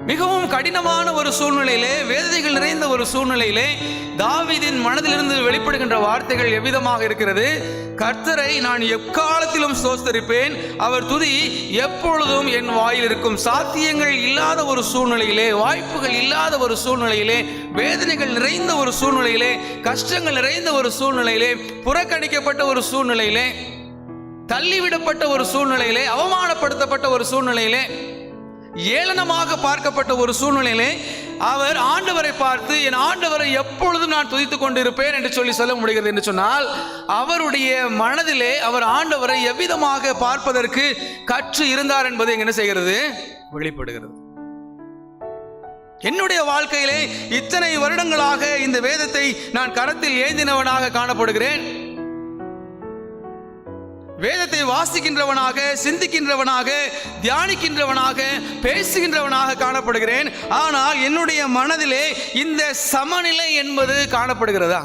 மிகவும் கடினமான ஒரு சூழ்நிலையிலே, வேதனைகள் நிறைந்த ஒரு சூழ்நிலையிலே தாவீதின் மனதிலிருந்து வெளிப்படுகின்ற வார்த்தைகள் எவ்விதமாக இருக்கிறது? கர்த்தரை நான் எக்காலத்திலும் ஸ்தோத்திரிப்பேன், அவர் துதி எப்பொழுதும் என் வாயில் இருக்கும். சாத்தியங்கள் இல்லாத ஒரு சூழ்நிலையிலே, வாய்ப்புகள் இல்லாத ஒரு சூழ்நிலையிலே, வேதனைகள் நிறைந்த ஒரு சூழ்நிலையிலே, கஷ்டங்கள் நிறைந்த ஒரு சூழ்நிலையிலே, புறக்கணிக்கப்பட்ட ஒரு சூழ்நிலையிலே, தள்ளிவிடப்பட்ட ஒரு சூழ்நிலையிலே, அவமானப்படுத்தப்பட்ட ஒரு சூழ்நிலையிலே, ஏளனமாக பார்க்கப்பட்ட ஒரு சூழ்நிலையிலே அவர் ஆண்டவரை பார்த்து என் ஆண்டவரை எப்பொழுதும் நான் துதித்துக் கொண்டிருப்பேன் என்று சொல்ல முடிகிறது என்று சொன்னால், அவருடைய மனதிலே அவர் ஆண்டவரை எவ்விதமாக பார்ப்பதற்கு கற்று இருந்தார் என்பது என்ன செய்கிறது? வெளிப்படுகிறது. என்னுடைய வாழ்க்கையிலே இத்தனை வருடங்களாக இந்த வேதத்தை நான் கரத்தில் ஏந்தினவனாக காணப்படுகிறேன். வேதத்தை வாசிக்கின்றவனாக, சிந்திக்கின்றவனாக, தியானிக்கின்றவனாக, பேசுகின்றவனாக காணப்படுகிறேன். ஆனால் என்னுடைய மனதிலே இந்த சமநிலை என்பது காணப்படுகிறதா?